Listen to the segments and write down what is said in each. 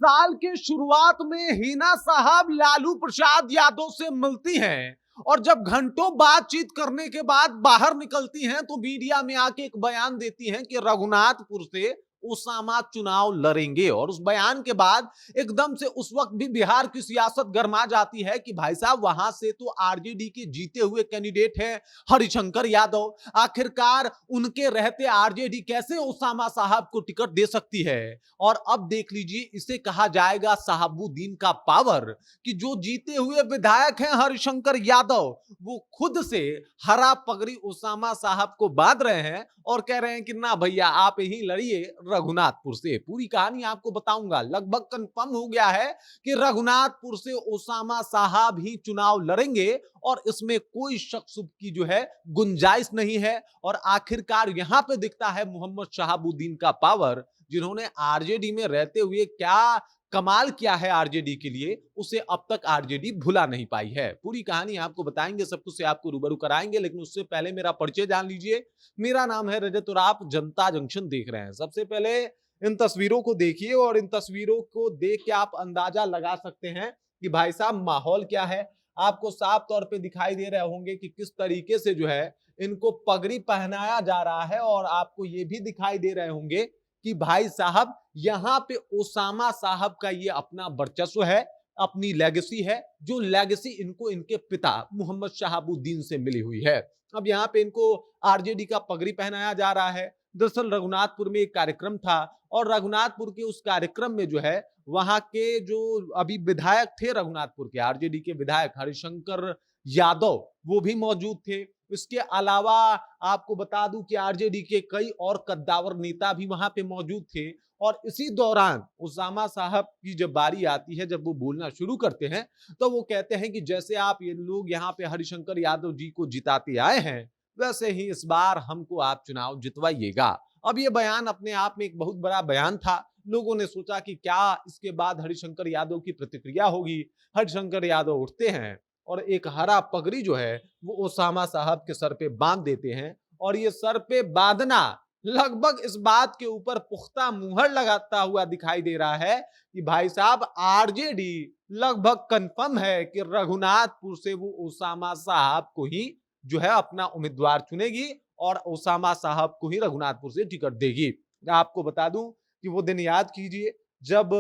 साल के शुरुआत में हिना साहब लालू प्रसाद यादव से मिलती हैं और जब घंटों बातचीत करने के बाद बाहर निकलती हैं तो मीडिया में आके एक बयान देती हैं कि रघुनाथपुर से ओसामा चुनाव लड़ेंगे। और उस बयान के बाद एकदम से उस वक्त भी बिहार की सियासत गर्मा जाती है कि भाई साहब वहां से तो आरजेडी के जीते हुए कैंडिडेट हैं हरिशंकर यादव, आखिरकार उनके रहते आरजेडी कैसे ओसामा साहब को टिकट दे सकती है। और अब देख लीजिए, इसे कहा जाएगा साहबुद्दीन का पावर कि जो जीते हुए विधायक हैं हरिशंकर यादव, वो खुद से हरा पगड़ी ओसामा साहब को बांध रहे हैं और कह रहे हैं कि ना भैया आप ही लड़िए रघुनाथपुर से। पूरी कहानी आपको बताऊंगा। लगभग कंफर्म हो गया है कि रघुनाथपुर से ओसामा साहब ही चुनाव लड़ेंगे और इसमें कोई शक शुक की जो है गुंजाइश नहीं है। और आखिरकार यहां पे दिखता है मोहम्मद शहाबुद्दीन का पावर, जिन्होंने आरजेडी में रहते हुए क्या कमाल किया है आरजेडी के लिए, उसे अब तक आरजेडी भुला नहीं पाई है। पूरी कहानी आपको बताएंगे, सब कुछ से आपको रूबरू कराएंगे, लेकिन उससे पहले मेरा परिचय जान लीजिए। मेरा नाम है रजत और आप जनता जंक्शन देख रहे हैं। सबसे पहले इन तस्वीरों को देखिए और इन तस्वीरों को देख के आप अंदाजा लगा सकते हैं कि भाई साहब माहौल क्या है। आपको साफ तौर पे दिखाई दे रहे होंगे कि किस तरीके से जो है इनको पगड़ी पहनाया जा रहा है। और आपको ये भी दिखाई दे रहे होंगे कि भाई साहब यहां पे ओसामा साहब का ये अपना वर्चस्व है, अपनी लेगेसी है, जो लेगेसी इनको इनके पिता मोहम्मद शहाबुद्दीन से मिली हुई है। अब यहाँ पे इनको आरजेडी का पगड़ी पहनाया जा रहा है। दरअसल रघुनाथपुर में एक कार्यक्रम था और रघुनाथपुर के उस कार्यक्रम में जो है वहां के जो अभी विधायक थे रघुनाथपुर के, आरजेडी के विधायक हरिशंकर यादव, वो भी मौजूद थे। इसके अलावा आपको बता दूं कि आरजेडी के कई और कद्दावर नेता भी वहां पे मौजूद थे। और इसी दौरान ओसामा साहब की जब बारी आती है, जब वो बोलना शुरू करते हैं, तो वो कहते हैं कि जैसे आप ये लोग यहाँ पे हरिशंकर यादव जी को जिताते आए हैं, वैसे ही इस बार हमको आप चुनाव जितवाइएगा। अब ये बयान अपने आप में एक बहुत बड़ा बयान था। लोगों ने सोचा कि क्या इसके बाद हरिशंकर यादव की प्रतिक्रिया होगी। हरिशंकर यादव उठते हैं और एक हरा पगड़ी जो है वो ओसामा साहब के सर पे बांध देते हैं। और ये सर पे बांधना लगभग इस बात के ऊपर पुख्ता मुहर लगाता हुआ दिखाई दे रहा है कि भाई साहब आरजेडी लगभग कंफर्म है कि रघुनाथपुर से वो ओसामा साहब को ही जो है अपना उम्मीदवार चुनेगी और ओसामा साहब को ही रघुनाथपुर से टिकट देगी। आपको बता दूं कि वो दिन याद कीजिए जब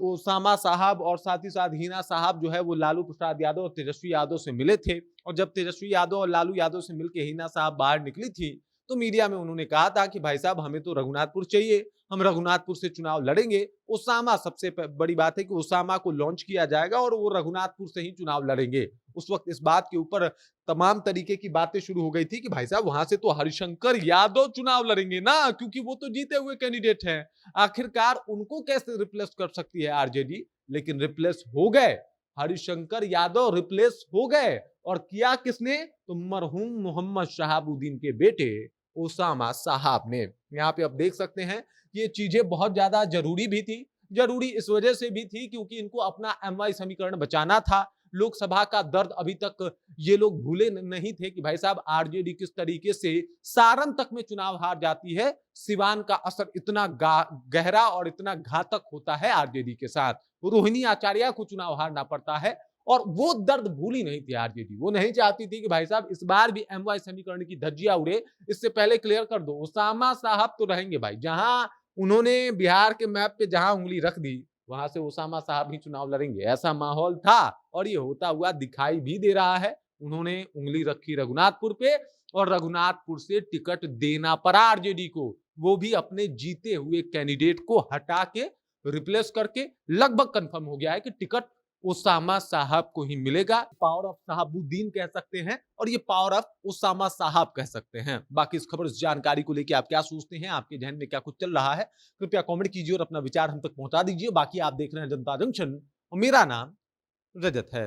ओसामा साहब और साथ ही साथ हिना साहब जो है वो लालू प्रसाद यादव और तेजस्वी यादव से मिले थे। और जब तेजस्वी यादव और लालू यादव से मिलकर हिना साहब बाहर निकली थी तो मीडिया में उन्होंने कहा था कि भाई साहब हमें तो रघुनाथपुर चाहिए, हम रघुनाथपुर से चुनाव लड़ेंगे। ओसामा, सबसे बड़ी बात है कि ओसामा को लॉन्च किया जाएगा और वो रघुनाथपुर से ही चुनाव लड़ेंगे। उस वक्त इस बात के ऊपर तमाम तरीके की बातें शुरू हो गई थी कि भाई साहब वहां से तो हरिशंकर यादव चुनाव लड़ेंगे ना, क्योंकि वो तो जीते हुए कैंडिडेट हैं, आखिरकार उनको कैसे रिप्लेस कर सकती है आरजेडी। लेकिन रिप्लेस हो गए, हरिशंकर यादव रिप्लेस हो गए। और किया किसने? तो मरहूम मोहम्मद शहाबुद्दीन के बेटे ओसामा साहब ने। यहाँ पे आप देख सकते हैं ये चीजें बहुत ज्यादा जरूरी भी थी। जरूरी इस वजह से भी थी क्योंकि इनको अपना एमवाई समीकरण बचाना था। लोकसभा का दर्द अभी तक ये लोग भूले नहीं थे कि भाई साहब आरजेडी किस तरीके से सारण तक में चुनाव हार जाती है। सिवान का असर इतना गहरा और इतना घातक होता है आरजेडी के साथ। रोहिणी आचार्य को चुनाव हारना पड़ता है और वो दर्द भूली नहीं थी आरजेडी। वो नहीं चाहती थी कि भाई साहब इस बार भी एमवाई समीकरण की धज्जियां उड़े। इससे पहले क्लियर कर दो, ओसामा साहब तो रहेंगे भाई। जहां उन्होंने बिहार के मैप पे जहां उंगली रख दी वहां से ओसामा साहब ही चुनाव लड़ेंगे, ऐसा माहौल था और ये होता हुआ दिखाई भी दे रहा है। उन्होंने उंगली रखी रघुनाथपुर पे और रघुनाथपुर से टिकट देना पड़ा आरजेडी को, वो भी अपने जीते हुए कैंडिडेट को हटा के रिप्लेस करके। लगभग कंफर्म हो गया है कि टिकट ओसामा साहब को ही मिलेगा। पावर ऑफ साहबुद्दीन कह सकते हैं और ये पावर ऑफ ओसामा साहब कह सकते हैं। बाकी इस खबर, इस जानकारी को लेकर आप क्या सोचते हैं, आपके जहन में क्या कुछ चल रहा है, कृपया कमेंट कीजिए और अपना विचार हम तक पहुंचा दीजिए। बाकी आप देख रहे हैं जनता जंक्शन और मेरा नाम रजत है।